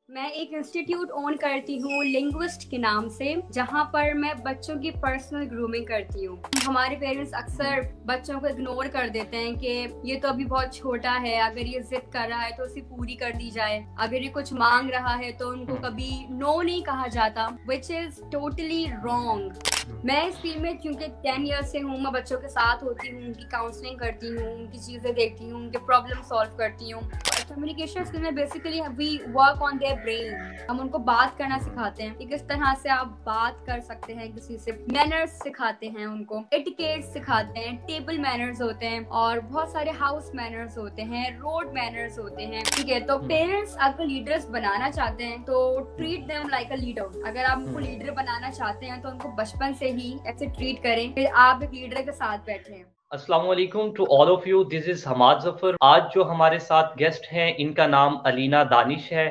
मैं एक institute own करती हूँ लिंग्विस्ट के नाम से, जहाँ पर मैं बच्चों की पर्सनल ग्रूमिंग करती हूँ। हमारे पेरेंट्स अक्सर बच्चों को इग्नोर कर देते हैं कि ये तो अभी बहुत छोटा है, अगर ये जिद कर रहा है तो उसे पूरी कर दी जाए, अगर ये कुछ मांग रहा है तो उनको कभी नो नहीं कहा जाता, विच इज टोटली रॉन्ग। मैं इस फील्ड में क्योंकि 10 ईयर्स से हूँ, मैं बच्चों के साथ होती हूँ, उनकी काउंसलिंग करती हूँ, उनकी चीज़ें देखती हूँ, उनके प्रॉब्लम सॉल्व करती हूँ। कम्युनिकेशन स्किल में basically we work on their brain. हम उनको बात करना सिखाते हैं कि किस तरह से आप बात कर सकते हैं किसी से, मैनर्स सिखाते हैं, उनको एटिकेट सिखाते हैं, टेबल मैनर्स होते हैं और बहुत सारे हाउस मैनर्स होते हैं, रोड मैनर्स होते हैं। ठीक है, तो पेरेंट्स अगर लीडर्स बनाना चाहते हैं तो treat them like a leader. अगर आप उनको लीडर बनाना चाहते हैं तो उनको बचपन से ही ऐसे ट्रीट करें, फिर आप एक लीडर के साथ बैठे। अस्सलाम वालेकुम to all of you, this is Hammad Zafar. आज जो हमारे साथ गेस्ट हैं इनका नाम अलीना दानिश है।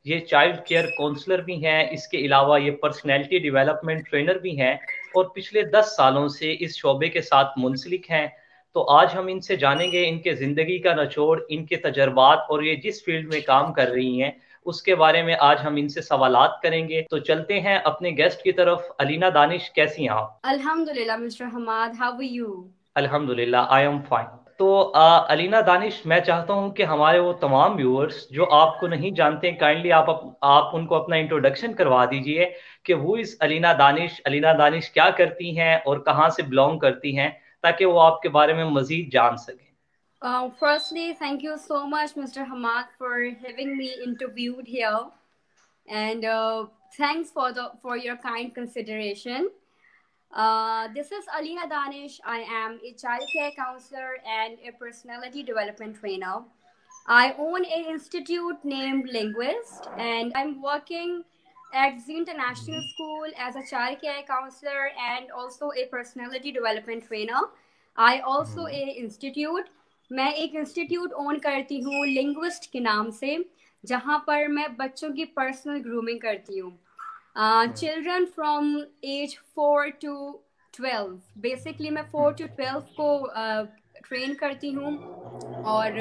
ये चाइल्ड केयर काउंसलर भी हैं, इसके अलावा ये पर्सनैलिटी डेवलपमेंट ट्रेनर भी हैं और पिछले 10 सालों से इस शोबे के साथ मुंसलिक हैं। तो आज हम इनसे जानेंगे इनके ज़िंदगी का निचोड़, इनके तजर्बात और ये जिस फील्ड में काम कर रही हैं उसके बारे में आज हम इनसे सवालात करेंगे। तो चलते हैं अपने गेस्ट की तरफ। अलीना दानिश, कैसी हैं आप? अल्हम्दुलिल्लाह mister Hammad, how are you? अल्हम्दुलिल्लाह, आई एम फाइन। तो अलीना दानिश, मैं चाहता हूं कि हमारे वो तमाम व्यूअर्स जो आपको नहीं जानते, काइंडली आप उनको अपना इंट्रोडक्शन करवा दीजिए कि वो इस अलीना दानिश क्या करती हैं और कहाँ से बिलोंग करती हैं, ताकि वो आपके बारे में मज़ीद जान सकें। Firstly, thank you so much, Mr. Hamad, for having me interviewed here, and thanks for your kind consideration. This is Alina Danish. I am a child care counselor and a personality development trainer. I own an institute named Linguist, and I'm working at the International School as a child care counselor and also a personality development trainer. I also a institute मैं एक institute own करती हूँ linguist के नाम से, जहाँ पर मैं बच्चों की पर्सनल ग्रूमिंग करती हूँ। Children from age 4 to 12। Basically मैं 4 to 12 को ट्रेन करती हूँ और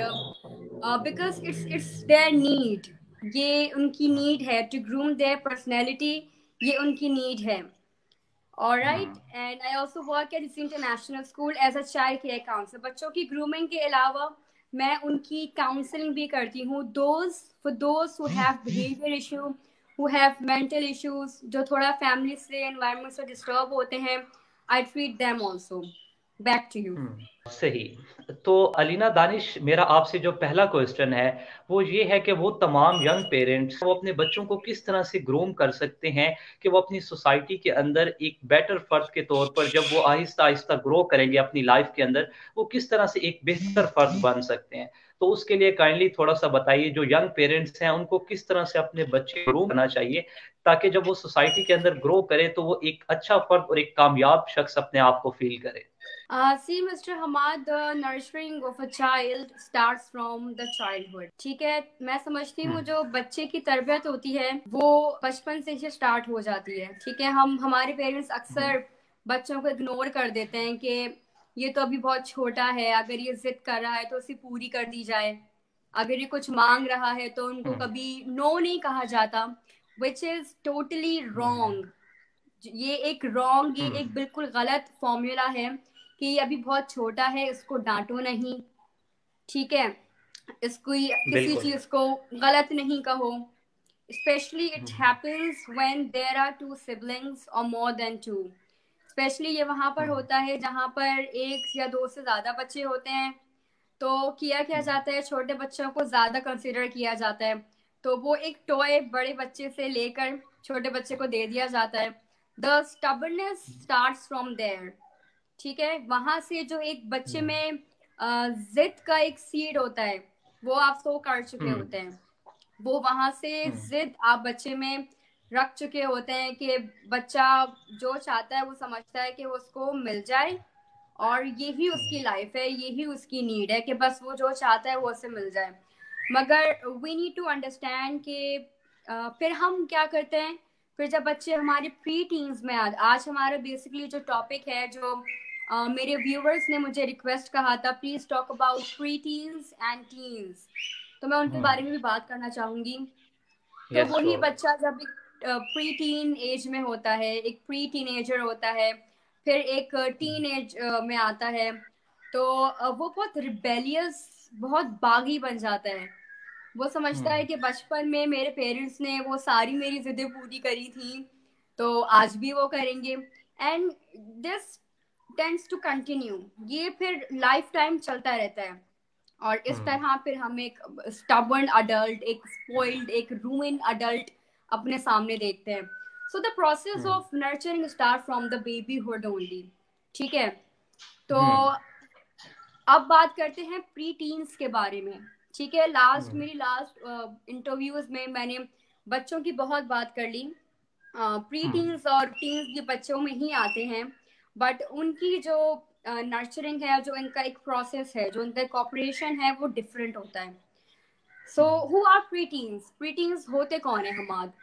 बिकॉज इट्स देयर नीड, ये उनकी नीड है टू ग्रूम देयर पर्सनैलिटी, ये उनकी नीड है। All right, and I also work at this international school as a child care counselor. बच्चों की ग्रूमिंग के अलावा मैं उनकी काउंसलिंग भी करती हूँ। those who have behavior issue, who have mental issues, जो थोड़ा फैमिली से एनवायरनमेंट से डिस्टर्ब होते हैं, I treat them also. Back to you. सही। तो अलीना दानिश, मेरा आपसे जो पहला क्वेश्चन है वो ये है कि वो तमाम यंग पेरेंट्स वो अपने बच्चों को किस तरह से ग्रूम कर सकते हैं कि वो अपनी सोसाइटी के अंदर एक बेटर फर्द के तौर पर, जब वो आहिस्ता आहिस्ता ग्रो करेंगे अपनी लाइफ के अंदर, वो किस तरह से एक बेहतर फर्द बन सकते हैं। तो उसके लिए काइंडली थोड़ा सा बताइए, जो यंग पेरेंट्स हैं उनको किस तरह से अपने बच्चे ग्रूम करना चाहिए, ताकि जब वो सोसाइटी के अंदर ग्रो करे तो वो एक अच्छा फर्द और एक कामयाब शख्स अपने आप को फील करे। See, Mr. Hamad, the nurturing of a child starts from the childhood. ठीक है, मैं समझती हूँ जो बच्चे की तरबियत होती है वो बचपन से ही स्टार्ट हो जाती है। ठीक है, हमारे पेरेंट्स अक्सर बच्चों को इग्नोर कर देते हैं कि ये तो अभी बहुत छोटा है, अगर ये जिद कर रहा है तो उसे पूरी कर दी जाए, अगर ये कुछ मांग रहा है तो उनको कभी नो नहीं कहा जाता, विच इज टोटली रॉन्ग। ये एक बिल्कुल गलत फॉर्मूला है कि ये अभी बहुत छोटा है, इसको डांटो नहीं। ठीक है, इसको किसी बिल्कुल। चीज को गलत नहीं कहो। Specially it happens when there are two siblings और मोर देन टू। स्पेशली ये वहां पर होता है जहां पर एक या दो से ज्यादा बच्चे होते हैं, तो किया क्या जाता है, छोटे बच्चों को ज्यादा कंसिडर किया जाता है, तो वो एक टॉय बड़े बच्चे से लेकर छोटे बच्चे को दे दिया जाता है। The stubbornness starts from there. ठीक है, वहां से जो एक बच्चे में जिद का एक सीड होता है वो आप सो कर चुके होते हैं, वो वहां से जिद आप बच्चे में रख चुके होते हैं कि बच्चा जो चाहता है वो समझता है कि उसको मिल जाए और यही उसकी लाइफ है, यही उसकी नीड है कि बस वो जो चाहता है वो उसे मिल जाए। मगर वी नीड टू अंडरस्टैंड कि फिर हम क्या करते हैं, फिर जब बच्चे हमारे प्री टीन्स में आज हमारा बेसिकली जो टॉपिक है, जो मेरे व्यूवर्स ने मुझे रिक्वेस्ट कहा था please talk about pre teens and teens, तो मैं उनके बारे में भी बात करना चाहूंगी। तो यस वही श्योर। बच्चा जब एक प्री टीन एज में होता है, एक प्री टीनेजर होता है, फिर एक टीन एज में आता है, तो वो बहुत रिबेलियस, बहुत बागी बन जाता है। वो समझता है कि बचपन में मेरे पेरेंट्स ने वो सारी मेरी जिद्दें पूरी करी थी, तो आज भी वो करेंगे। And this tends to continue, ये फिर लाइफ टाइम चलता रहता है। और इस तरह फिर हम एक स्टबर्न अडल्ट, एक स्पॉइल्ड, एक रूइन अडल्ट अपने सामने देखते हैं। So the process of nurturing start from the babyhood only. ठीक है, तो अब बात करते हैं प्री टीन्स के बारे में। ठीक है, मेरी लास्ट इंटरव्यूज में मैंने बच्चों की बहुत बात कर ली। प्री टीन्स और टीन्स ये बच्चों में ही आते हैं, बट उनकी जो नर्चरिंग है, जो इनका एक प्रोसेस है, जो इनका कॉपरेशन है, वो डिफरेंट होता है। So who are preteens? Preteens होते कौन है हमाद?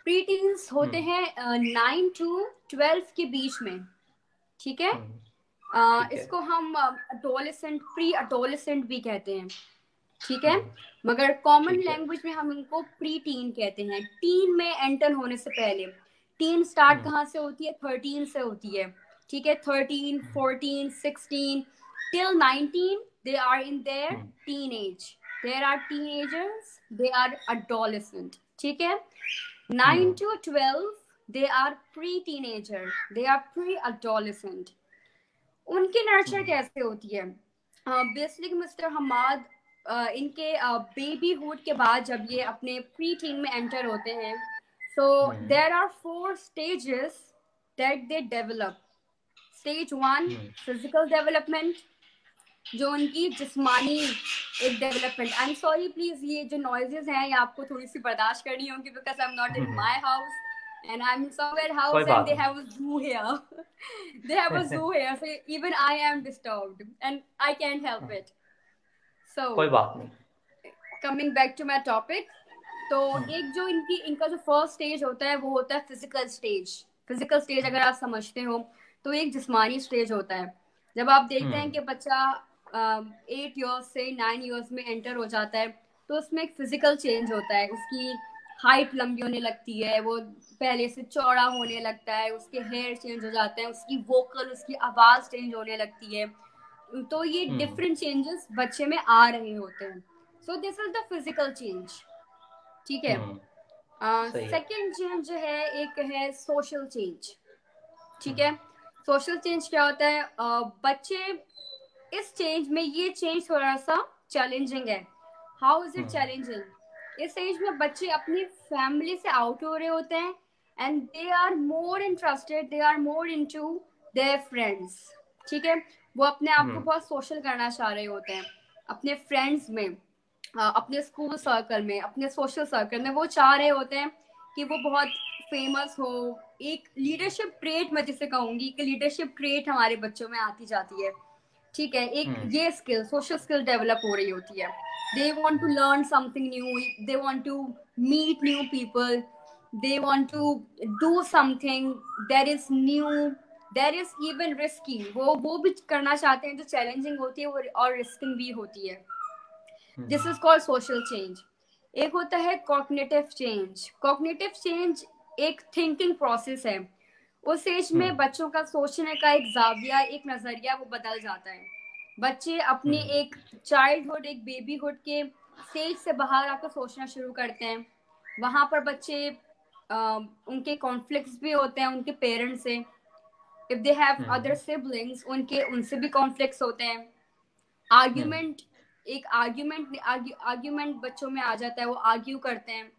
प्री टीन्स होते हैं 9 to 12 के बीच में। ठीक है, ठीक है। इसको हम अडोलेसेंट, प्री अडोलेसेंट भी कहते हैं। ठीक है, मगर कॉमन ठीक है। लैंग्वेज में हम इनको प्री टीन कहते हैं, टीन में एंटर होने से पहले। टीन स्टार्ट कहाँ से होती है? 13 से होती है। ठीक है, 13, 14, 16 till 19 they are in their teenage. There are teenagers, they are adolescent. ठीक है, 9 to 12 they are pre-teenager, they are pre-adolescent. उनकी नर्चर कैसे होती है? बेसिकली मिस्टर हमाद, इनके बेबीहुड के बाद जब ये अपने प्री टीन में एंटर होते हैं, so there are 4 stages that they develop. Stage 1 physical development, जो उनकी जिस्मानी एक development. I am sorry please, ये जो नॉइजेस हैं ये आपको थोड़ी सी बर्दाश्त करनी होंगी, because I am not in my house and I'm somewhere कोई house and बात they नहीं। have a zoo here. They have a zoo here, so even I am disturbed and I can't help it. So कोई बात नहीं। coming back to my topic, तो एक जो इनका जो फर्स्ट स्टेज होता है वो होता है फिजिकल स्टेज। फिजिकल स्टेज अगर आप समझते हो तो एक जिस्मानी स्टेज होता है। जब आप देखते हैं कि बच्चा 8 ईयर्स से 9 ईयर्स में एंटर हो जाता है, तो उसमें एक फिजिकल चेंज होता है। उसकी हाइट लंबी होने लगती है, वो पहले से चौड़ा होने लगता है, उसके हेयर चेंज हो जाते हैं, उसकी वोकल, उसकी आवाज चेंज होने लगती है। तो ये डिफरेंट चेंजेस बच्चे में आ रहे होते हैं। So this is the physical change. ठीक है, सही है। सेकेंड चेंज जो है, एक है सोशल चेंज। ठीक है, सोशल चेंज क्या होता है? बच्चे इस चेंज में, ये चेंज थोड़ा सा चैलेंजिंग है। How is it challenging? इस एज में बच्चे अपनी फैमिली से आउट हो रहे होते हैं and they are more interested, they are more into their friends. ठीक है, वो अपने आप को बहुत सोशल करना चाह रहे होते हैं अपने फ्रेंड्स में, अपने स्कूल सर्कल में, अपने सोशल सर्कल में। वो चाह रहे होते हैं कि वो बहुत फेमस हो। एक लीडरशिप ट्रेट, मैं जिसे कहूंगी कि लीडरशिप ट्रेट हमारे बच्चों में आती जाती है। ठीक है, एक ये स्किल, सोशल स्किल डेवलप हो रही होती है। They want to learn something new, they want to meet new people, they want to do something that is new, that is even risky. वो भी करना चाहते हैं जो चैलेंजिंग होती है और रिस्किंग भी होती है। This is called social change. एक होता है कॉग्निटिव चेंज। कॉग्निटिव चेंज एक थिंकिंग प्रोसेस है। उस एज में बच्चों का सोचने का एक जाविया, एक नजरिया वो बदल जाता है। बच्चे अपने एक चाइल्डहुड, एक बेबीहुड के स्टेज से बाहर आकर सोचना शुरू करते हैं। वहां पर बच्चे उनके कॉन्फ्लिक्ट्स भी होते हैं उनके पेरेंट्स से। If they have other siblings, उनसे भी कॉन्फ्लिक्ट्स होते हैं। आर्ग्यूमेंट, एक आर्ग्यूमेंट बच्चों में आ जाता है। वो आर्ग्यू करते हैं,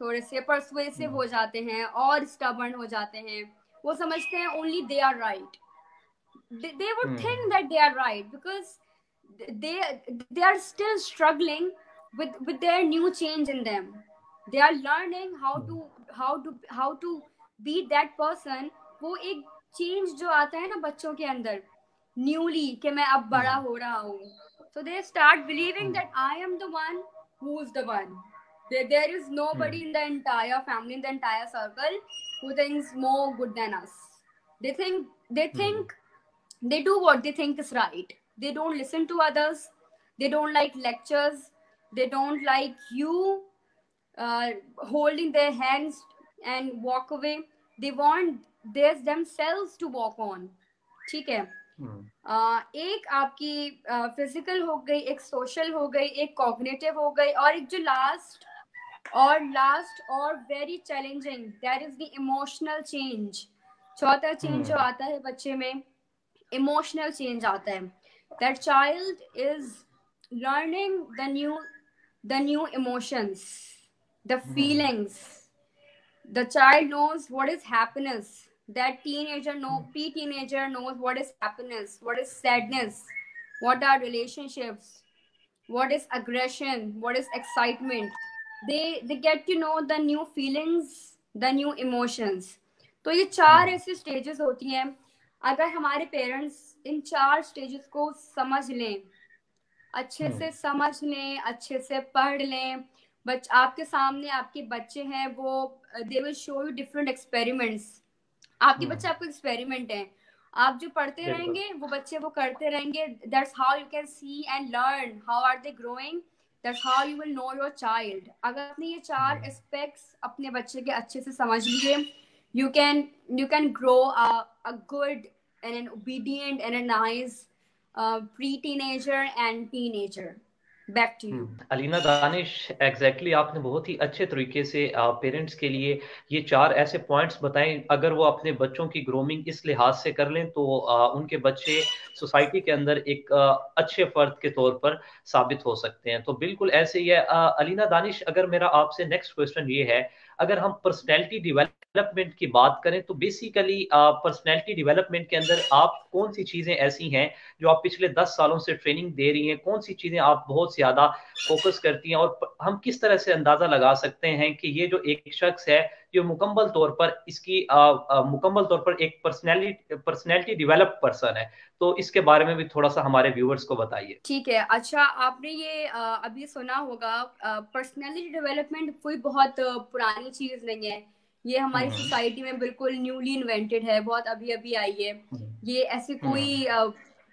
थोड़े से परसुएसिव हो जाते हैं और स्टबर्न हो जाते हैं। वो समझते हैं only they are right. they would think that they are right because they they are still struggling with their new change in them. They are learning how to be that person. वो एक change जो आता है ना बच्चों के अंदर newly, कि मैं अब बड़ा हो रहा हूँ, so they start believing that I am the one who is the one. There is nobody in the entire family, in the entire circle, who thinks more good than us. They think they do what they think is right. They don't listen to others. They don't like lectures. They don't like you. holding their hands and walk away. They want themselves to walk on. ठीक है. एक आपकी physical हो गई, एक social हो गई, एक कॉग्निटिव हो गई, और एक जो लास्ट और very challenging, that is the emotional change. चौथा चेंज जो आता है बच्चे में, इमोशनल चेंज आता है. That child is learning the new emotions, the feelings. The child knows what is happiness. That pre-teenager knows what is happiness, what is sadness, what are relationships, what is aggression, what is excitement. They get to know the new feelings, the new emotions. तो ये 4 ऐसी stages होती हैं. अगर हमारे parents इन 4 stages को समझ लें, अच्छे से समझ लें, अच्छे से पढ़ लें. आपके सामने आपके बच्चे हैं, वो they will show you different experiments. आपके बच्चे आपको एक्सपेरिमेंट हैं. आप जो पढ़ते रहेंगे वो बच्चे वो करते रहेंगे. That's how you can see and learn how are they growing. That's how you will know your child. अगर आपने ये 4 एस्पेक्ट्स अपने बच्चे के अच्छे से समझ लिए, you can grow a good and an obedient and a nice pre-teenager and teenager. Back to you. Alina Danish, exactly आपने बहुत ही अच्छे तरीके से पेरेंट्स के लिए ये 4 ऐसे पॉइंट्स बताएं. अगर वो अपने बच्चों की ग्रूमिंग इस लिहाज से कर लें तो उनके बच्चे सोसाइटी के अंदर एक अच्छे फर्द के तौर पर साबित हो सकते हैं. तो बिल्कुल ऐसे ही है. अलीना दानिश, अगर मेरा आपसे नेक्स्ट क्वेश्चन ये है, अगर हम पर्सनैलिटी डेवलपमेंट की बात करें तो बेसिकली पर्सनैलिटी डेवलपमेंट के अंदर आप कौन सी चीज़ें ऐसी हैं जो आप पिछले 10 सालों से ट्रेनिंग दे रही हैं, कौन सी चीज़ें आप बहुत ज़्यादा फोकस करती हैं, और हम किस तरह से अंदाज़ा लगा सकते हैं कि ये जो एक शख्स है जो मुकम्मल तौर पर एक पर्सनैलिटी डेवलप पर्सन है. तो इसके बारे में भी थोड़ा सा हमारे व्यूअर्स को बताइए. ठीक है. अच्छा, आपने ये अभी सुना होगा, पर्सनैलिटी डेवलपमेंट कोई बहुत पुरानी चीज नहीं है. ये हमारी सोसाइटी में बिल्कुल न्यूली इन्वेंटेड है, बहुत अभी अभी आई है. ये ऐसी कोई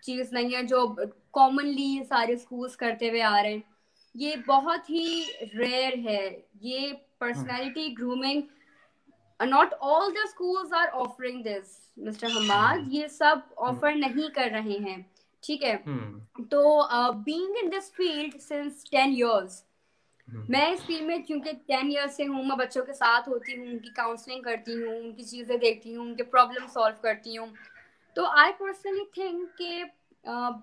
चीज नहीं है जो कॉमनली सारे स्कूल्स करते हुए आ रहे हैं. ये बहुत ही रेयर है. ये personality grooming, not all the schools are offering this mister Hammad. ये सब ऑफर नहीं कर रहे हैं. ठीक है. तो being in this field since 10 years, मैं इस फील्ड में क्योंकि 10 years से हूँ, मैं बच्चों के साथ होती हूँ, उनकी काउंसलिंग करती हूँ, उनकी चीज़ें देखती हूँ, उनके प्रॉब्लम सॉल्व करती हूँ. तो आई पर्सनली थिंक कि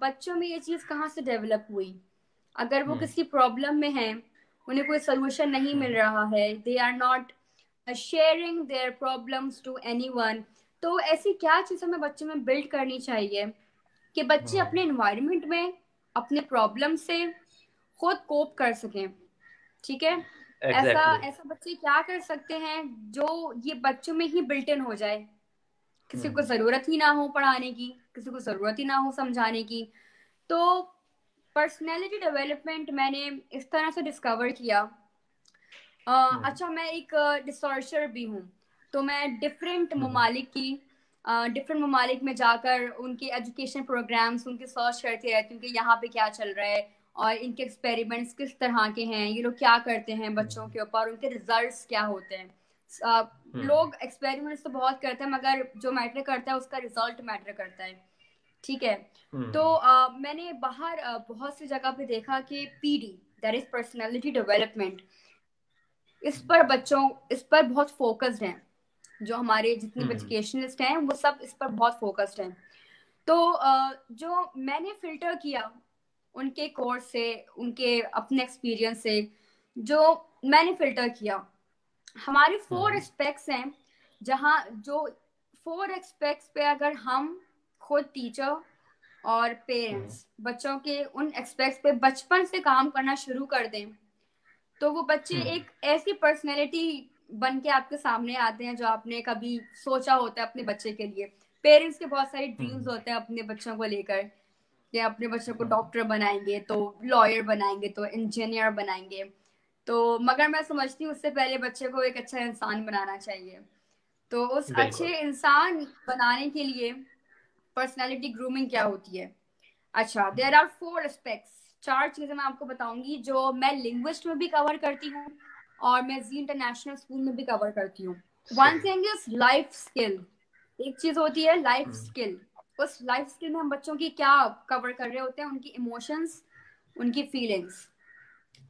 बच्चों में ये चीज़ कहाँ से डेवलप हुई. अगर वो किसी प्रॉब्लम में हैं, उन्हें कोई सोल्यूशन नहीं मिल रहा है, they are not sharing their problems to anyone, तो ऐसी क्या चीज़ हमें बच्चों में बिल्ड करनी चाहिए कि बच्चे अपने एनवायरनमेंट में अपने प्रॉब्लम से खुद कोप कर सकें. ठीक है. ऐसा बच्चे क्या कर सकते हैं जो ये बच्चों में ही बिल्ट इन हो जाए. किसी को जरूरत ही ना हो पढ़ाने की, किसी को जरूरत ही ना हो समझाने की. तो पर्सनैलिटी डेवलपमेंट मैंने इस तरह से डिस्कवर किया. अच्छा, मैं एक रिसर्चर भी हूँ, तो मैं डिफरेंट ममालिक में जाकर उनके एजुकेशन प्रोग्राम्स उनके सर्च करती रहती हूँ कि यहाँ पे क्या चल रहा है और इनके एक्सपेरिमेंट्स किस तरह के हैं, ये लोग क्या करते हैं बच्चों के ऊपर, उनके रिजल्ट्स क्या होते हैं. लोग एक्सपेरिमेंट्स तो बहुत करते हैं, मगर जो मैटर करता है उसका रिजल्ट मैटर करता है. ठीक है. तो मैंने बाहर बहुत सी जगह पे देखा कि PD, that is personality development, इस पर बहुत फोकस्ड हैं. जो हमारे जितने एजुकेशनिस्ट हैं वो सब इस पर बहुत फोकस्ड हैं. तो जो मैंने फिल्टर किया उनके कोर्स से, उनके अपने एक्सपीरियंस से, जो मैंने फिल्टर किया, हमारे 4 एस्पेक्ट्स हैं, जहाँ जो 4 एस्पेक्ट्स पे अगर हम खुद टीचर और पेरेंट्स बच्चों के उन एस्पेक्ट्स पे बचपन से काम करना शुरू कर दें, तो वो बच्चे एक ऐसी पर्सनैलिटी बन के आपके सामने आते हैं जो आपने कभी सोचा होता है अपने बच्चे के लिए. पेरेंट्स के बहुत सारे ड्रीम्स होते हैं अपने बच्चों को लेकर, कि अपने बच्चों को डॉक्टर बनाएंगे, तो लॉयर बनाएंगे, तो इंजीनियर बनाएंगे. तो मगर मैं समझती हूँ उससे पहले बच्चे को एक अच्छा इंसान बनाना चाहिए. तो उस अच्छे इंसान बनाने के लिए पर्सनैलिटी ग्रूमिंग क्या होती है. अच्छा, देयर आर 4 एस्पेक्ट्स. 4 चीजें मैं आपको बताऊंगी जो मैं लिंग्विस्ट में भी कवर करती हूँ और मैं जी इंटरनेशनल स्कूल में भी कवर करती हूँ। One thing is life skill. एक चीज होती है लाइफ स्किल। उस लाइफ स्किल में हम बच्चों की क्या कवर कर रहे होते हैं, उनकी इमोशंस, उनकी फीलिंग्स।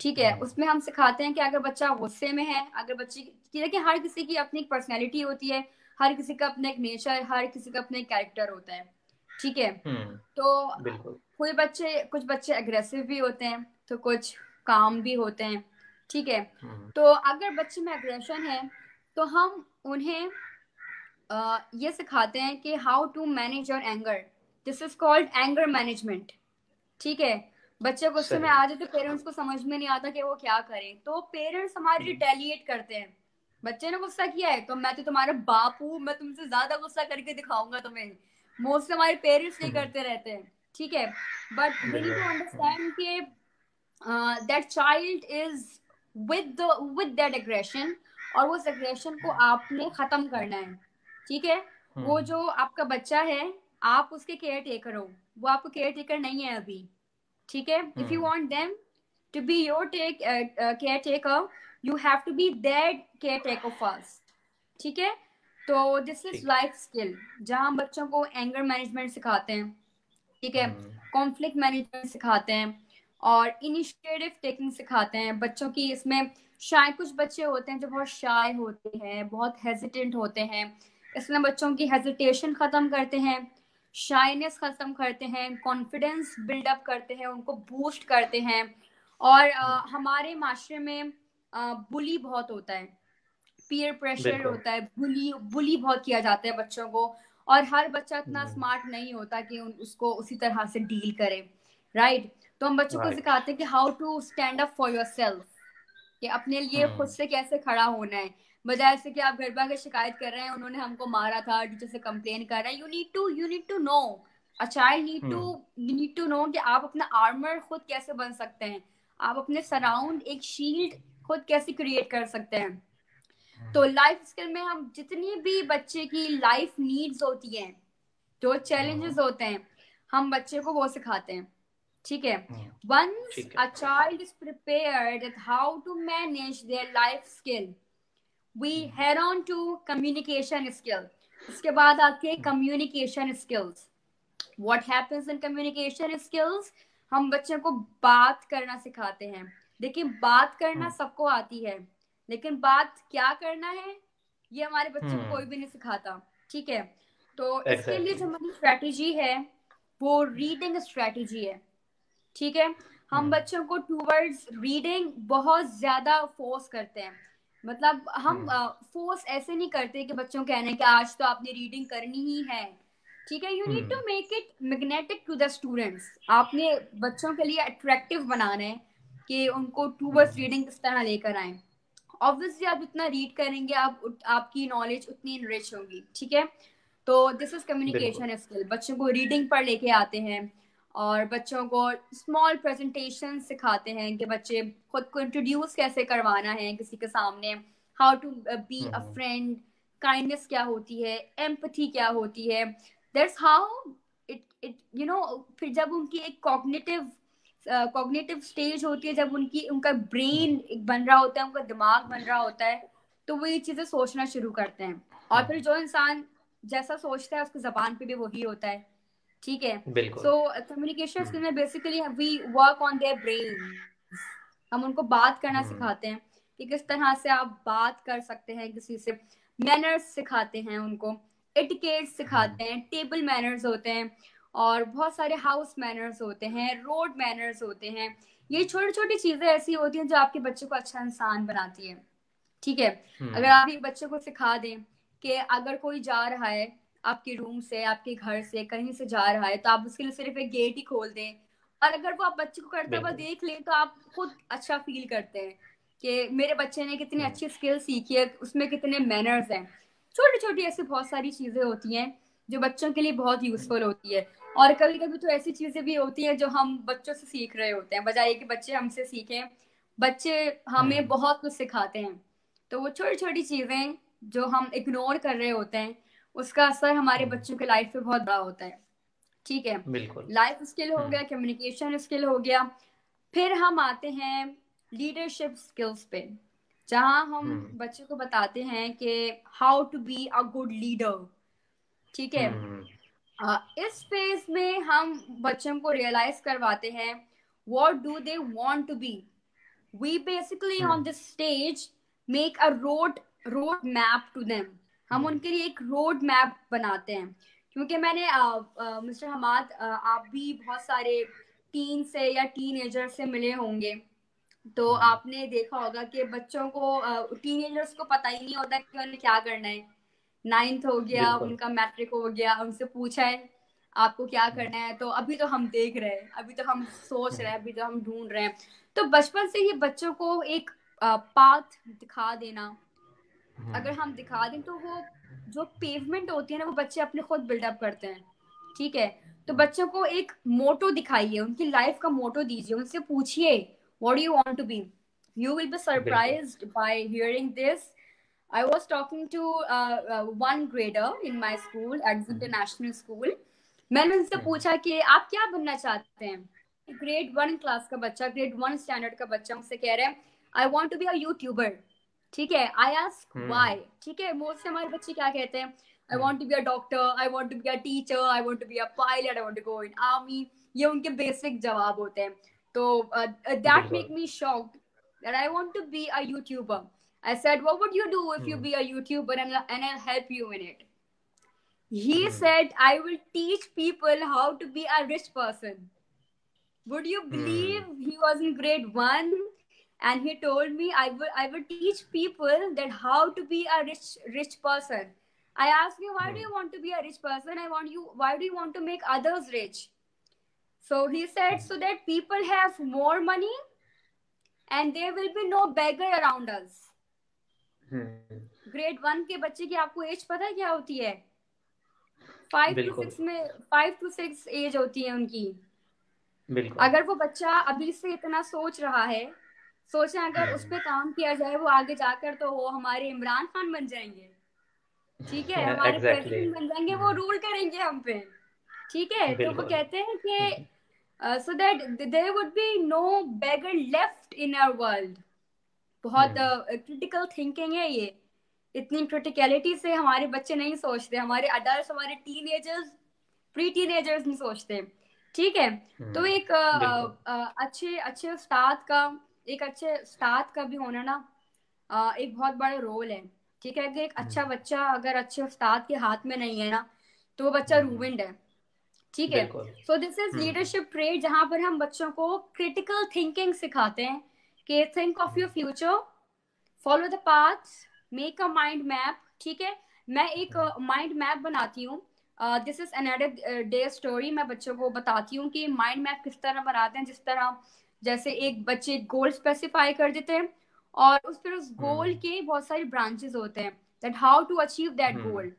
ठीक है, उसमें हम सिखाते हैं कि अगर बच्चा गुस्से में है, अगर बच्चे की, देखिए हर किसी की अपनी एक पर्सनैलिटी होती है, हर किसी का अपना एक नेचर, हर किसी का अपना एक कैरेक्टर होता है। ठीक है, तो बिल्कुल। कुछ बच्चे अग्रेसिव भी होते हैं, तो कुछ काम भी होते हैं। ठीक है, तो अगर बच्चे में अग्रेशन है तो हम उन्हें ये सिखाते हैं कि how to manage your anger. This is called anger management. ठीक है, बच्चे गुस्से में सही। आ जाए तो पेरेंट्स को समझ में नहीं आता कि वो क्या करें, तो पेरेंट्स हमारे रिटेलिएट करते हैं। बच्चे ने गुस्सा किया है तो मैं तो तुम्हारा बाप हूँ, मैं तुमसे ज्यादा गुस्सा करके दिखाऊंगा तुम्हें। मोस्टली हमारे पेरेंट्स ये करते रहते हैं। ठीक है, but they need to understand कि that child is with that aggression, और उस एग्रेशन को आपने खत्म करना है। ठीक है, वो जो आपका बच्चा है, आप उसके केयर टेकर हो, वो आपको केयर टेकर नहीं है अभी। ठीक है, if you want them to be your caretaker, you have to be their caretaker first. ठीक है, तो दिस इज लाइफ स्किल, जहाँ हम बच्चों को एंगर मैनेजमेंट सिखाते हैं। ठीक है, कॉन्फ्लिक्ट मैनेजमेंट सिखाते हैं और इनिशिएटिव टेकिंग सिखाते हैं बच्चों की। इसमें शायद कुछ बच्चे होते हैं जो बहुत शाय होते हैं, बहुत हेजिटेंट होते हैं, इसमें बच्चों की हेजिटेशन खत्म करते हैं, शाइनेस खत्म करते हैं, कॉन्फिडेंस बिल्डअप करते हैं, उनको बूस्ट करते हैं। और हमारे माशरे में बुली बहुत होता है, पीयर प्रेशर बिल्कुल। होता है, बुली बुली बहुत किया जाता है बच्चों को, और हर बच्चा इतना स्मार्ट नहीं होता कि उसको उसी तरह से डील करे। राइट, तो हम बच्चों को राइट। सिखाते हैं कि how to stand up for yourself, कि अपने लिए खुद से कैसे खड़ा होना है। बजाय से कि आप घर पर आकर शिकायत कर रहे हैं उन्होंने हमको मारा था, टीचर से कंप्लेन कर रहे हैं, you need to know, a child need to know कि आप अपना आर्मर खुद कैसे बन सकते हैं, आप अपने सराउंड एक शील्ड खुद कैसे क्रिएट कर सकते हैं। तो लाइफ स्किल में हम जितनी भी बच्चे की लाइफ नीड्स होती हैं, जो चैलेंजेस होते हैं, हम बच्चे को वो सिखाते हैं। ठीक है, वंस ठीक अ है। Child is prepared at how to manage their life skill, we head on to communication skill. उसके बाद आके communication skills. What happens in communication skills, हम बच्चों को बात करना सिखाते हैं। देखिए, बात करना सबको आती है, लेकिन बात क्या करना है ये हमारे बच्चों को कोई भी नहीं सिखाता। ठीक है, तो इसके लिए जो एग्जैक्टली। हमारी स्ट्रेटेजी है वो रीडिंग स्ट्रेटेजी है। ठीक है, हम बच्चों को टूवर्ड्स रीडिंग बहुत ज्यादा फोर्स करते हैं। मतलब हम फोर्स ऐसे नहीं करते कि बच्चों कहने कि आज तो आपने रीडिंग करनी ही है। ठीक है, you need to make it magnetic to the students. आपने बच्चों के लिए अट्रैक्टिव बनाना है कि उनको टूवर्ड्स रीडिंग किस तरह लेकर आए। ऑब्वियसली आप जितना रीड करेंगे आपकी नॉलेज उतनी इनरिच होगी। ठीक है, तो दिस इज बिल्कुल। कम्युनिकेशन स्किल, बच्चों को रीडिंग पर लेके आते हैं और बच्चों को स्मॉल प्रेजेंटेशन सिखाते हैं कि बच्चे खुद को इंट्रोड्यूस कैसे करवाना है किसी के सामने, how to be a friend, kindness क्या होती है, एम्पैथी क्या होती है। दैट्स हाउ इट फिर जब उनकी एक कॉग्निटिव स्टेज होती है, जब उनका ब्रेन एक बन रहा होता है, उनका दिमाग बन रहा होता है, तो वो ये चीजें सोचना शुरू करते हैं। और फिर जो इंसान जैसा सोचता है उसकी जबान पे भी वही होता है। ठीक है, बिल्कुल। सो कम्युनिकेशन स्किल में basically we work on their brain. हम उनको बात करना सिखाते हैं कि किस तरह से आप बात कर सकते हैं किसी से, मैनर्स सिखाते हैं उनको, एटिकेट सिखाते हैं, टेबल मैनर्स होते हैं, और बहुत सारे हाउस मैनर्स होते हैं, रोड मैनर्स होते हैं। ये छोटी छोटी चीजें ऐसी होती हैं जो आपके बच्चे को अच्छा इंसान बनाती है। ठीक है, अगर आप एक बच्चे को सिखा दें कि अगर कोई जा रहा है आपके रूम से, आपके घर से कहीं से जा रहा है, तो आप उसके लिए सिर्फ एक गेट ही खोल दें, और अगर वो आप बच्चे को करता हुआ बिल्कुल। देख लें तो आप खुद अच्छा फील करते हैं कि मेरे बच्चे ने कितनी अच्छी स्किल सीखी है, उसमें कितने मैनर्स हैं। छोटी छोटी ऐसी बहुत सारी चीजें होती हैं जो बच्चों के लिए बहुत यूजफुल होती है। और कभी कभी तो ऐसी चीजें भी होती हैं जो हम बच्चों से सीख रहे होते हैं, बजाय कि बच्चे हमसे सीखें, बच्चे हमें बहुत कुछ सिखाते हैं। तो वो छोटी छोटी चीजें जो हम इग्नोर कर रहे होते हैं, उसका असर हमारे बच्चों के लाइफ पे बहुत बड़ा होता है। ठीक है, बिल्कुल। लाइफ स्किल हो गया, कम्युनिकेशन स्किल हो गया। फिर हम आते हैं लीडरशिप स्किल्स पे। जहाँ हम हम्म बच्चे को बताते हैं कि how to be a good leader. ठीक है। हम्म इस फेज में हम बच्चों को रियलाइज करवाते हैं what do they want to be. We basically on hmm this stage make a road map to them. हम हम्म उनके लिए एक रोड मैप बनाते हैं। क्योंकि मैंने मिस्टर हमाद, आप भी बहुत सारे टीन से या टीनेजर से मिले होंगे, तो हम्म, आपने देखा होगा कि बच्चों को, टीनेजर्स को पता ही नहीं होता कि उन्हें क्या करना है। नाइन्थ हो गया, बिल्कुल। उनका मैट्रिक हो गया, उनसे पूछा है आपको क्या हम्म करना है, तो अभी तो हम देख रहे हैं, अभी तो हम सोच रहे हम्म हैं, अभी तो हम ढूंढ रहे हैं। तो बचपन से ही बच्चों को एक पाथ दिखा देना, हम्म अगर हम दिखा दें तो वो जो पेवमेंट होती है ना, वो बच्चे अपने खुद बिल्डअप करते हैं। ठीक है। तो बच्चों को एक मोटो दिखाइए, उनकी लाइफ का मोटो दीजिए, उनसे पूछिए what do you want to be. You will be बिल्कुल। Surprised by hearing this. I was talking to one grader in my school, at hmm international school. मैंने उनसे हम्म पूछा कि आप क्या बनना चाहते हैं। ग्रेड 1 क्लास का बच्चा, ग्रेड 1 स्टैंडर्ड का बच्चा मुझसे कह रहे हैं I want to be a YouTuber. ठीक है। I ask hmm why. ठीक है। मोस्ट हमारे बच्चे क्या कहते हैं, I hmm want to be a doctor, I want to be a teacher, I want to be a pilot, I want to go in army. ये उनके बेसिक जवाब होते हैं। तो दैट बिल्कुल। Make me shocked that I want to be a YouTuber. I said, what would you do if you hmm be a YouTuber, and I'll help you in it? He hmm said, I will teach people how to be a rich person. Would you believe hmm he was in grade 1 and he told me I will teach people that how to be a rich person. I asked him, why do hmm you want to be a rich person? Why do you want to make others rich? So he said, so that people have more money and there will be no beggar around us. Hmm, grade 1 के बच्चे की आपको as पता है क्या होती है? 5 to बिल्कुल 6 में, 5 to 6 एज होती है उनकी। बिल्कुल। अगर वो बच्चा अभी से इतना सोच रहा है, सोचें अगर उस पर काम किया जाए, वो आगे जाकर तो वो हमारे इमरान खान बन जाएंगे। ठीक है। हमारे एग्जैक्टली। प्रेसिडेंट बन जाएंगे, वो रूल करेंगे हम पे। ठीक है। तो वो बिल्कुल। कहते हैं कि so that there would be no beggar left in our world. बहुत हम्म क्रिटिकल थिंकिंग है ये। इतनी क्रिटिकलिटी से हमारे बच्चे नहीं सोचते, हमारे अडल्ट, हमारे टीनेजर्स, प्री टीनेजर्स नहीं सोचते। ठीक है। तो एक बिल्कुल। अच्छे अच्छे उस्ताद का, एक अच्छे उस्ताद का भी होना ना एक बहुत बड़ा रोल है। ठीक है। अगर एक हम्म अच्छा बच्चा अगर अच्छे उस्ताद के हाथ में नहीं है ना, तो वो बच्चा हम्म, रूविंड है। ठीक है। बिल्कुल। So this is hmm leadership trade, जहां पर हम बच्चों को क्रिटिकल थिंकिंग सिखाते हैं कि think of your hmm future, follow the path, make a mind map. ठीक है। मैं एक माइंड मैप बनाती हूँ। This is another day story. मैं बच्चों को बताती हूँ कि माइंड मैप किस तरह बनाते हैं। जिस तरह जैसे एक बच्चे गोल स्पेसिफाई कर देते हैं, और उस फिर उस गोल हम्म के बहुत सारे ब्रांचेस होते हैं, that how to achieve that hmm goal.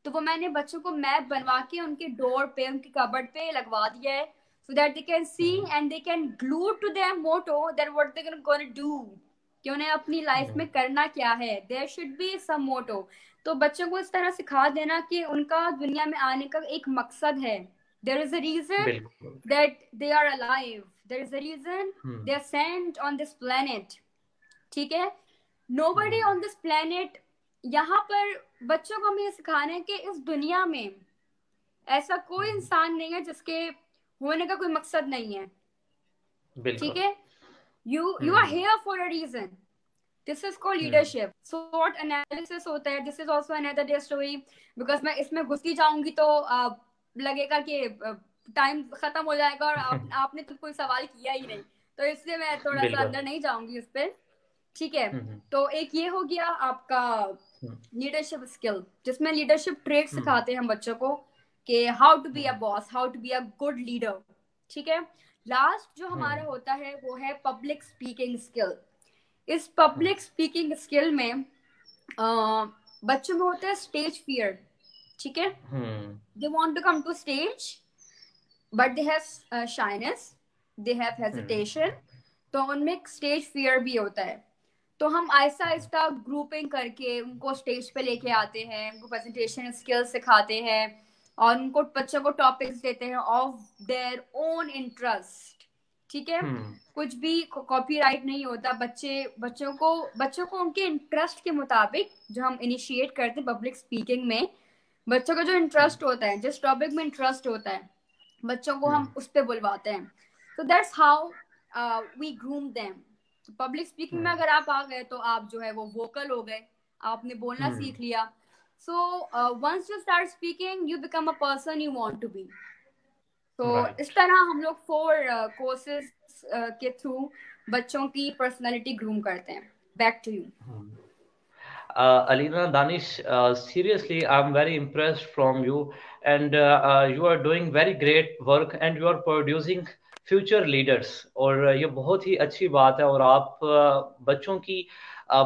तो वो मैंने बच्चों को मैप बनवा के उनके डोर पे, उनके कबर्ड पे लगवा दिया है, so that they can see hmm and they can glue to their motto that what they gonna do, कि उन्हें अपनी लाइफ हम्म, में करना क्या है। There should be some motto. तो बच्चों को इस तरह सिखा देना कि उनका दुनिया में आने का एक मकसद है। देयर इज अ रीजन बिल्कुल। That they are alive, there is a reason they hmm are sent on this planet. ठीक है। Nobody hmm on this planet. यहाँ पर बच्चों को हमें ये सिखाना है कि इस दुनिया में ऐसा कोई हम्म, इंसान नहीं है जिसके होने का कोई मकसद नहीं है। ठीक बिल्कुल। है। You are hmm here for a reason. This is called hmm leadership. Short analysis होता है। This is also another day story, because मैं इसमें घुसती जाऊंगी तो लगेगा कि टाइम खत्म हो जाएगा और आपने तो कोई सवाल किया ही नहीं। तो इसलिए मैं थोड़ा सा बिल्कुल। अंदर नहीं जाऊंगी उस पर। ठीक है। हम्म तो एक ये हो गया आपका हम्म लीडरशिप स्किल, जिसमें लीडरशिप ट्रेट हम्म सिखाते हैं हम बच्चों को कि how to be a hmm boss, how to be a good leader. ठीक है। लास्ट जो हम्म हमारा होता है वो है पब्लिक स्पीकिंग स्किल। इस हम्म पब्लिक स्पीकिंग स्किल में बच्चों में होता है स्टेज फियर। ठीक है। Hmm they want to come to stage but they have shyness, they have hmm hesitation. तो उनमें स्टेज फियर भी होता है। तो हम आहिस्ता आहिस्ता ग्रुपिंग करके उनको स्टेज पे लेके आते हैं, उनको प्रेजेंटेशन स्किल्स सिखाते हैं, और उनको बच्चों को टॉपिक्स देते हैं ऑफ देयर ओन इंटरेस्ट। ठीक है, हम्म कुछ भी कॉपीराइट नहीं होता। बच्चों को उनके इंटरेस्ट के मुताबिक जो हम इनिशिएट करते हैं पब्लिक स्पीकिंग में, बच्चों का जो हम्म इंटरेस्ट होता है, जिस टॉपिक में इंटरेस्ट होता है, बच्चों को हम्म हम उस पर बुलवाते हैं। तो that's how we groom them. Public speaking में हम्म अगर आप आ गए तो आप जो है वो वोकल हो गए, आपने बोलना हम्म सीख लिया। So once you start speaking you become a person you want to be. तो इस राइट। तरह हम लोग 4 कोर्सेज के थ्रू बच्चों की पर्सनालिटी ग्रूम करते हैं। Back to you. Alina Danish, seriously, I'm very impressed from you, and you are doing very great work, and you are producing future leaders. और ये बहुत ही अच्छी बात है। और आप बच्चों की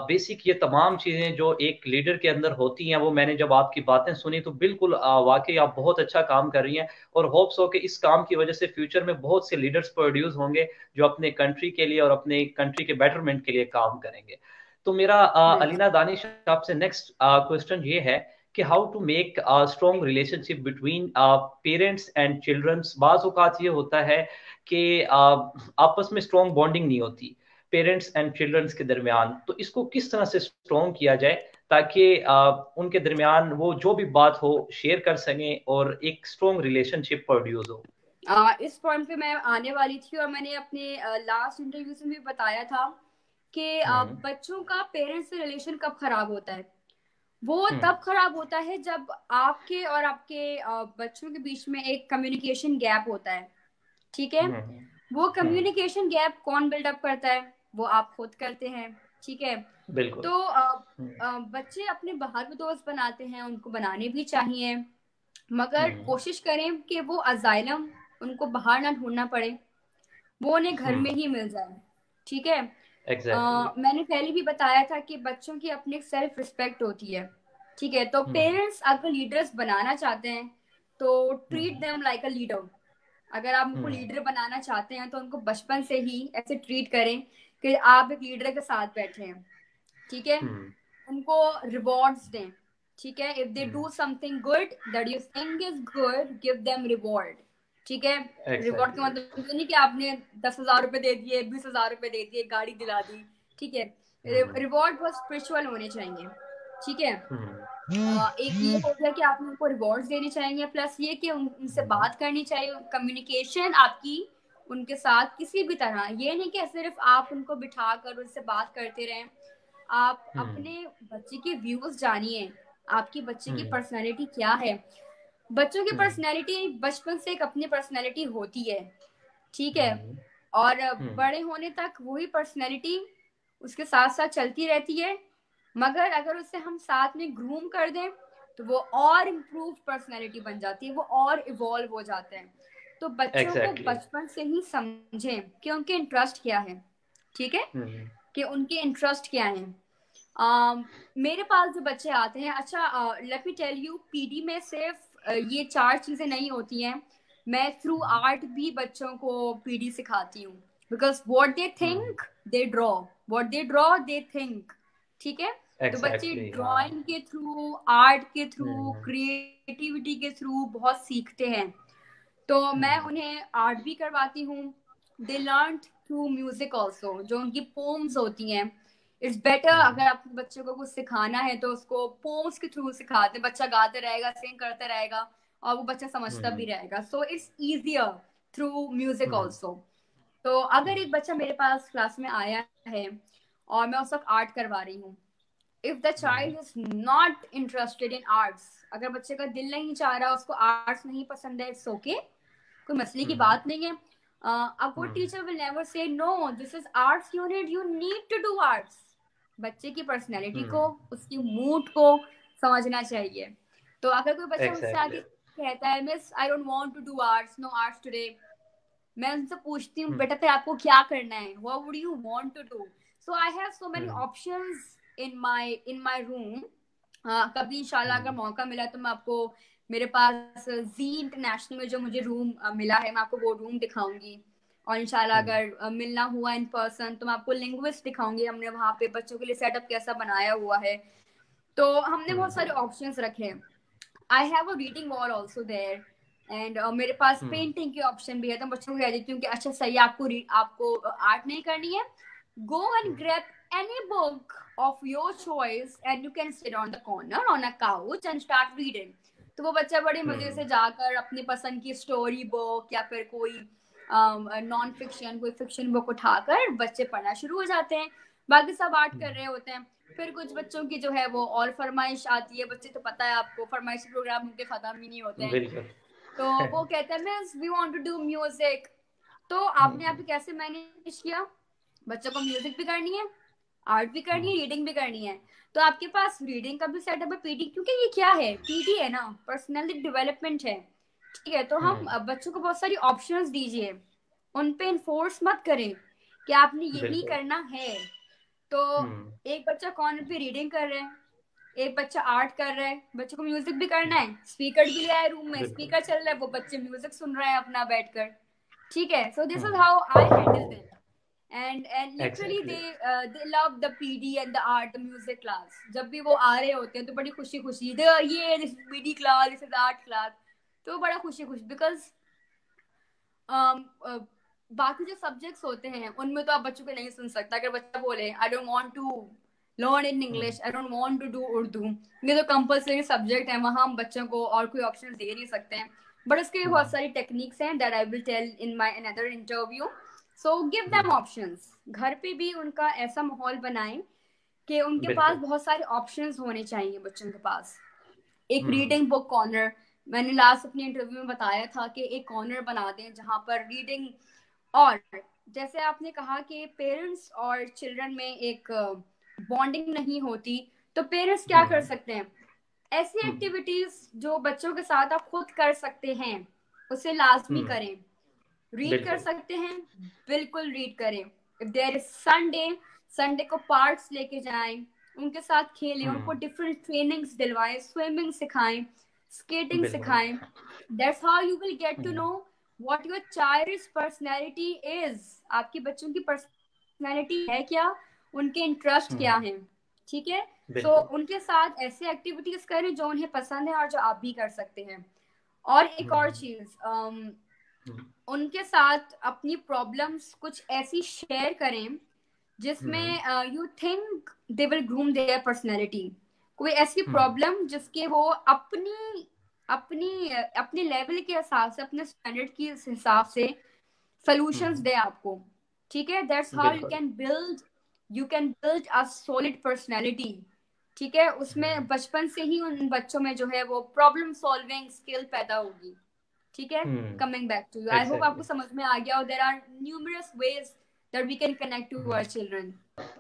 बेसिक ये तमाम चीज़ें जो एक लीडर के अंदर होती हैं, वो मैंने जब आपकी बातें सुनी तो बिल्कुल वाकई आप बहुत अच्छा काम कर रही हैं। और होप्स हो कि इस काम की वजह से फ्यूचर में बहुत से लीडर्स प्रोड्यूस होंगे जो अपने कंट्री के लिए और अपने कंट्री के बेटरमेंट के लिए काम करेंगे। तो मेरा राइट। अलीना दानिश आपसे नेक्स्ट क्वेश्चन ये है कि how to make strong relationship between parents and childrens. बाज़ औक़ात ये होता है कि आपस में स्ट्रॉन्ग बॉन्डिंग नहीं होती पेरेंट्स एंड चिल्ड्रंस के दरमियान। तो इसको किस तरह से स्ट्रॉन्ग किया जाए ताकि उनके दरमियान वो जो भी बात हो शेयर कर सकें और एक स्ट्रॉन्ग रिलेशनशिप प्रोड्यूस हो। इस पॉइंट पे मैं आने वाली थी, और मैंने अपने लास्ट इंटरव्यू में भी बताया था कि हम्म बच्चों का पेरेंट्स से रिलेशन कब खराब होता है। वो हम्म तब खराब होता है जब आपके और आपके बच्चों के बीच में एक कम्युनिकेशन गैप होता है। ठीक है, हम्म वो हम्म कम्युनिकेशन गैप कौन बिल्डअप करता है? वो आप खुद करते हैं। ठीक है, बिल्कुल। तो हम्म बच्चे अपने बाहर भी दोस्त बनाते हैं, उनको बनाने भी चाहिए, मगर हम्म कोशिश करें कि वो अजाइलम उनको बाहर ना ढूंढना पड़े, वो उन्हें घर में हम्म ही मिल जाए। ठीक है, एग्जैक्टली। मैंने पहले भी बताया था कि बच्चों की अपनी सेल्फ रिस्पेक्ट होती है। ठीक है, तो हम्म पेरेंट्स अगर लीडर्स बनाना चाहते हैं तो treat hmm them like a leader. अगर आप उनको हम्म लीडर बनाना चाहते हैं तो उनको बचपन से ही ऐसे ट्रीट करें कि आप एक लीडर के साथ बैठे हैं। ठीक है, हम्म उनको रिवॉर्ड्स दें। ठीक है, if they hmm do something good that you think is good, give them reward. ठीक है, रिवॉर्ड का एग्जैक्टली। मतलब ये नहीं कि आपने 10,000 रुपए दे दिए, 20,000 रुपए दे दिए, गाड़ी दिला दी। ठीक है, हम्म रिवॉर्ड बहुत स्पिरिचुअल होने चाहिए। ठीक है, हम्म एक ये हो गया कि आपने उनको रिवॉर्ड्स देने चाहिए, प्लस ये कि उनसे हम्म बात करनी चाहिए। कम्युनिकेशन आपकी उनके साथ किसी भी तरह, ये नहीं कि सिर्फ आप उनको बिठा कर उनसे बात करते रहें। आप हम्म अपने बच्चे के व्यूज जानिए, आपकी बच्चे की हम्म पर्सनैलिटी क्या है। बच्चों की हम्म पर्सनैलिटी बचपन से एक अपनी पर्सनैलिटी होती है। ठीक है, हम्म और हम्म बड़े होने तक वही पर्सनैलिटी उसके साथ साथ चलती रहती है। मगर अगर उसे हम साथ में ग्रूम कर दें तो वो और इम्प्रूव पर्सनैलिटी बन जाती है, वो और इवॉल्व हो जाते हैं। तो बच्चों को एग्जैक्टली। बचपन से ही समझें कि उनके इंटरेस्ट क्या है। ठीक है, हम्म कि उनके इंटरेस्ट क्या हैं। um, मेरे पास जो बच्चे आते हैं, अच्छा let me tell you, PD में सिर्फ ये 4 चीजें नहीं होती हैं। मैं थ्रू आर्ट भी बच्चों को पीडी सिखाती हूँ, because what they hmm think they draw, what they draw they think. ठीक है, तो बच्चे एग्जैक्टली। हाँ। ड्राइंग के थ्रू, आर्ट के थ्रू, हम्म क्रिएटिविटी के थ्रू बहुत सीखते हैं। तो मैं हम्म उन्हें आर्ट भी करवाती हूँ। They learn through music also, जो उनकी पोम्स होती हैं। इट्स बेटर हम्म अगर आपको बच्चे को कुछ सिखाना है तो उसको पोम्स के थ्रू सिखाते, बच्चा गाते रहेगा, सिंग करते रहेगा, और वो बच्चा समझता भी हम्म रहेगा। So it's easier through music hmm also. तो अगर एक बच्चा मेरे पास क्लास में आया है और मैं उस वक्त आर्ट करवा रही हूँ, if the hmm child is not interested in arts, अगर बच्चे का दिल नहीं चाह रहा, उसको आर्ट्स नहीं पसंद है, इट्स ओके, कोई मसले की हम्म बात नहीं है। a good hmm teacher will never say no, this is arts unit, you need to do arts। बच्चे की पर्सनैलिटी को, हम्म उसकी मूड को समझना चाहिए। तो अगर कोई बच्चा मुझसे एग्जैक्टली। आके कहता है miss I don't want to do arts, no arts today, मैं उनसे पूछती हूँ हम्म बेटा फिर आपको क्या करना है, what would you want to do. So I have so many hmm options in my room. कभी इंशाल्लाह अगर हम्म मौका मिला तो मैं आपको, मेरे पास जी इंटरनेशनल में जो मुझे रूम मिला है, मैं आपको वो रूम दिखाऊंगी। और इंशाल्लाह हम्म अगर मिलना हुआ इन पर्सन तो मैं आपको लिंग्विस्ट दिखाऊंगी, हमने वहाँ पे बच्चों के लिए सेटअप कैसा बनाया हुआ है। तो हमने बहुत हम्म सारे ऑप्शंस रखे हैं। I have a reading wall also there. And मेरे पास हम्म पेंटिंग की ऑप्शन भी है, तो बच्चों को कह देती हूँ कि अच्छा सही है, आपको आर्ट नहीं करनी है, go and grab any book of your choice and you can sit on the corner on a couch and start reading. तो वो बच्चा बड़े मजे से जाकर अपनी पसंद की स्टोरी बुक या फिर कोई नॉन फिक्शन कोई फिक्शन बुक उठाकर बच्चे पढ़ना शुरू हो जाते हैं। बाकी सब आर्ट कर रहे होते हैं। फिर कुछ बच्चों की जो है वो और फरमाइश आती है, बच्चे तो पता है आपको फरमाइश प्रोग्राम उनके खत्म ही नहीं होते हैं। बिल्कुल। तो वो कहते हैं miss we want to do music. तो आपने यहाँ पे कैसे मैनेज किया? बच्चों को म्यूजिक भी करनी है, आर्ट भी करनी है, रीडिंग भी करनी है। तो आपके पास रीडिंग का भी सेटअप है, पीडी, क्योंकि ये क्या है, पीडी है ना, पर्सनैलिटी डेवलपमेंट है। ठीक है, तो हम बच्चों को बहुत सारी ऑप्शंस दीजिए, उन पे इन्फोर्स मत करें कि आपने यही बिल्कुल। करना है। तो एक बच्चा कॉर्नर पे रीडिंग कर रहे हैं, एक बच्चा आर्ट कर रहा है, बच्चे को म्यूजिक भी करना है, स्पीकर भी लिया है रूम में, बिल्कुल। स्पीकर चल रहा है, वो बच्चे म्यूजिक सुन रहे हैं अपना बैठकर। ठीक है, so this is how I handle them. And literally exactly. they love the PD and the art, the music class। जब भी वो आ रहे होते हैं तो बड़ी खुशी खुशी ये this is PD class, this is art class। तो बड़ा खुशी खुशी बिकॉज बाकी जो सब्जेक्ट्स होते हैं उनमें तो आप बच्चों को नहीं सुन सकता। अगर बच्चा बोले I don't want to learn in English, I don't want to do Urdu, ये तो कंपलसरी सब्जेक्ट है, वहां हम बच्चों को और कोई ऑप्शन दे नहीं सकते हैं। बट उसके भी बहुत सारी टेक्निक्स हैं that I will tell in my another interview. So give them options. घर पे भी उनका ऐसा माहौल बनाएं कि उनके पास बिल्कुल। बहुत सारे ऑप्शंस होने चाहिए बच्चों के पास। एक हम्म रीडिंग बुक कॉर्नर, मैंने लास्ट अपने इंटरव्यू में बताया था कि एक कॉर्नर बना दें जहां पर रीडिंग। और जैसे आपने कहा कि पेरेंट्स और चिल्ड्रन में एक बॉन्डिंग नहीं होती, तो पेरेंट्स क्या कर सकते हैं, ऐसी एक्टिविटीज जो बच्चों के साथ आप खुद कर सकते हैं उसे लाजमी करें। रीड कर बिल्कुल। सकते हैं, बिल्कुल रीड करें। If there is Sunday, Sunday को पार्क्स लेके जाएं, उनके साथ खेलें, उनको डिफरेंट ट्रेनिंग्स दिलवाएं, स्विमिंग सिखाएं, स्केटिंग बिल्कुल। सिखाएं। That's how you will get to know what your child's personality is. आपके बच्चों की पर्सनैलिटी है क्या, उनके इंटरेस्ट क्या हैं। ठीक है, सो बिल्कुल। उनके साथ ऐसे एक्टिविटीज करें जो उन्हें पसंद है और जो आप भी कर सकते हैं। और एक और चीज, उनके साथ अपनी प्रॉब्लम्स कुछ ऐसी शेयर करें जिसमें you think they will groom their personality. कोई ऐसी प्रॉब्लम जिसके वो अपनी अपनी अपने लेवल के हिसाब से, अपने स्टैंडर्ड के हिसाब से सॉल्यूशंस दे आपको। ठीक है, दैट्स हाउ बिल्कुल। You can build a solid personality. ठीक है, उसमें बचपन से ही उन बच्चों में जो है वो प्रॉब्लम सॉल्विंग स्किल पैदा होगी। ठीक है, coming back to you, I hope आपको एग्जैक्टली। समझ में आ गया। और there are numerous ways that we can connect to our children.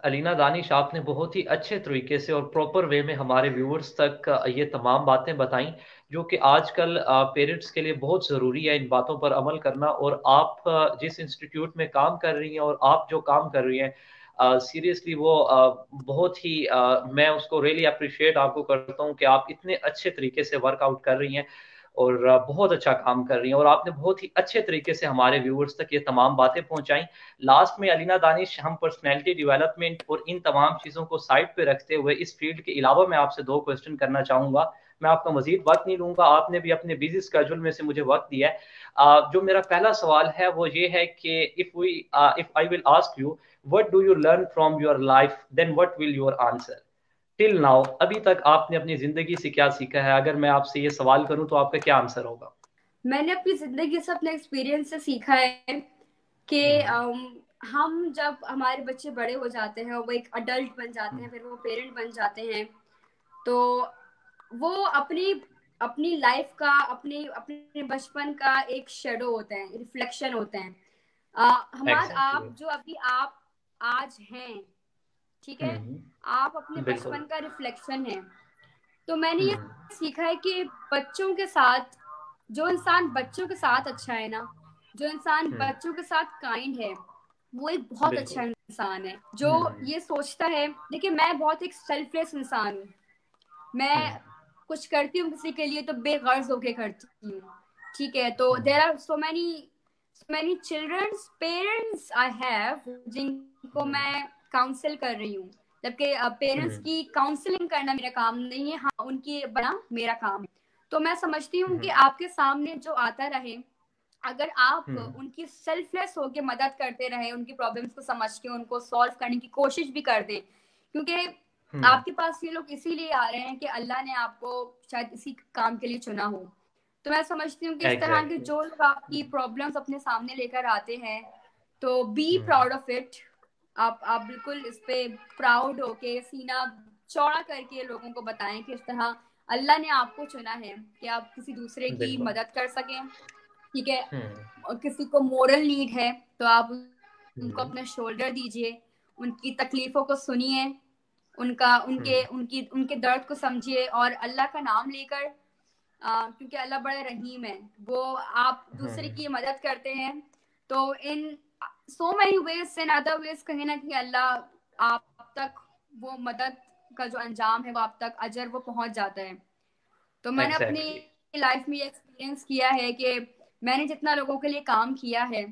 Alina Danish, आपने बहुत ही अच्छे तरीके से और प्रॉपर वे में हमारे व्यूअर्स तक ये तमाम बातें बताई जो कि आजकल पेरेंट्स के लिए बहुत ज़रूरी है इन बातों पर अमल करना। और आप जिस इंस्टीट्यूट में काम कर रही हैं और आप जो काम कर रही हैं, सीरियसली वो बहुत ही मैं उसको रियली अप्रिशिएट आपको करता हूँ कि आप इतने अच्छे तरीके से वर्कआउट कर रही हैं और बहुत अच्छा काम कर रही हैं और आपने बहुत ही अच्छे तरीके से हमारे व्यूअर्स तक ये तमाम बातें पहुंचाई। लास्ट में अलीना दानिश, हम पर्सनैलिटी डेवलपमेंट और इन तमाम चीज़ों को साइड पे रखते हुए इस फील्ड के अलावा मैं आपसे 2 क्वेश्चन करना चाहूँगा। मैं आपका मज़ीद वक़्त नहीं लूँगा, आपने भी अपने बिज़ी शेड्यूल में से मुझे वक़्त दिया है। जो मेरा पहला सवाल है वो ये है कि if I will ask you what do you learn from your life, then what will your answer? Till now, अभी तक आपने अपनी ज़िंदगी से क्या सीखा है? अगर मैं आपसे ये सवाल करूँ तो आपका क्या आंसर होगा? मैंने अपनी जिंदगी से, अपने एक्सपीरियंस से सीखा है कि हुँ, हम जब हमारे बच्चे बड़े हो जाते हैं, वो एक अडल्ट बन जाते हैं, फिर वो पेरेंट बन जाते हैं, तो वो अपनी अपनी लाइफ का, अपने अपने बचपन का एक शेडो होते हैं, रिफ्लेक्शन होते हैं। हमारे एग्ज़ैक्टली। आप जो अभी आप आज हैं, ठीक है, आप अपने बिल्कुल। बचपन का रिफ्लेक्शन है। तो मैंने हुँ, ये सीखा है कि बच्चों के साथ, जो इंसान बच्चों के साथ अच्छा है ना, जो इंसान हुँ, बच्चों के साथ काइंड है, वो एक बहुत अच्छा बिल्कुल। इंसान है। जो हुँ, ये सोचता है, देखिए मैं बहुत एक सेल्फलेस इंसान हूँ, हुँ, मैं कुछ करती हूँ किसी के लिए तो बेगर्ज होके करती हूँ। ठीक है, तो there are so many childrens parents I have जिनको मैं काउंसिल कर रही हूँ। जबकि पेरेंट्स हुँ, की काउंसलिंग करना मेरा काम नहीं है, हाँ उनकी बना मेरा काम है। तो मैं समझती हूँ कि हम्म, आपके सामने जो आता रहे, अगर आप हम्म, उनकी सेल्फलेस होके मदद करते रहे, उनकी प्रॉब्लम्स को समझ के उनको सॉल्व करने की कोशिश भी कर दें, क्योंकि हम्म, आपके पास ये लोग इसीलिए आ रहे हैं कि अल्लाह ने आपको शायद इसी काम के लिए चुना हो। तो मैं समझती हूँ कि इस तरह के एग्जैक्टली। जो लोग आपकी प्रॉब्लम्स अपने सामने लेकर आते हैं, तो be hmm, proud of it. आप बिल्कुल इस पे प्राउड होके सीना चौड़ा करके लोगों को बताएं कि इस तरह अल्लाह ने आपको चुना है कि आप किसी दूसरे की बिल्कुल। मदद कर सकें। ठीक है, हम्म, और किसी को मोरल नीड है तो आप उनको हम्म, अपना शोल्डर दीजिए, उनकी तकलीफों को सुनिए, उनका उनके हम्म, उनकी उनके दर्द को समझिए और अल्लाह का नाम लेकर, क्योंकि अल्लाह बड़ा रहीम है, वो आप दूसरे हम्म, की मदद करते हैं। तो in so many ways, in other ways, कहीं ना कहीं अल्लाह आप तक वो मदद का जो अंजाम है वो आप तक अजर वो पहुंच जाता है। तो मैंने अपनी एग्जैक्टली। लाइफ में ये एक्सपीरियंस किया है कि मैंने जितना लोगों के लिए काम किया है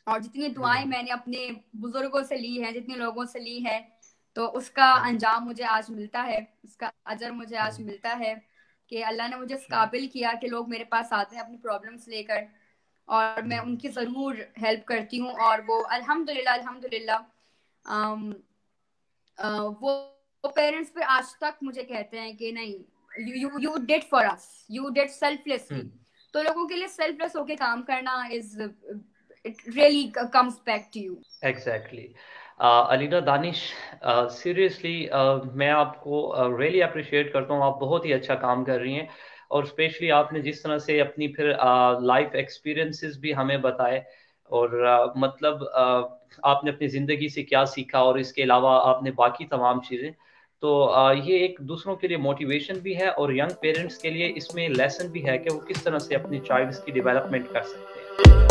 और जितनी दुआएं हम्म, मैंने अपने बुजुर्गों से ली हैं, जितने लोगों से ली है, तो उसका हम्म, अंजाम मुझे आज मिलता है, उसका अजर मुझे आज हम्म, मिलता है कि अल्लाह ने मुझे इस हम्म, काबिल किया कि लोग मेरे पास आते हैं अपनी प्रॉब्लम्स लेकर, और मैं हम्म, उनकी ज़रूर हेल्प करती हूँ। और वो अल्हम्दुलिल्लाह अल्हम्दुलिल्लाह अम, वो पेरेंट्स पे आज तक मुझे कहते हैं कि नहीं, you did for us, you did selflessly. Hmm, तो लोगों के लिए सेल्फलेस होके काम करना is, it really comes back to you. Exactly. Alina Danish, seriously मैं आपको रियली अप्रिशिएट करता हूँ। आप बहुत ही अच्छा काम कर रही हैं, और स्पेशली आपने जिस तरह से अपनी फिर लाइफ एक्सपीरियंसेस भी हमें बताए, और मतलब आपने अपनी ज़िंदगी से क्या सीखा, और इसके अलावा आपने बाकी तमाम चीज़ें। तो ये एक दूसरों के लिए मोटिवेशन भी है, और यंग पेरेंट्स के लिए इसमें लेसन भी है कि वो किस तरह से अपनी चाइल्ड्स की डेवलपमेंट कर सकते हैं।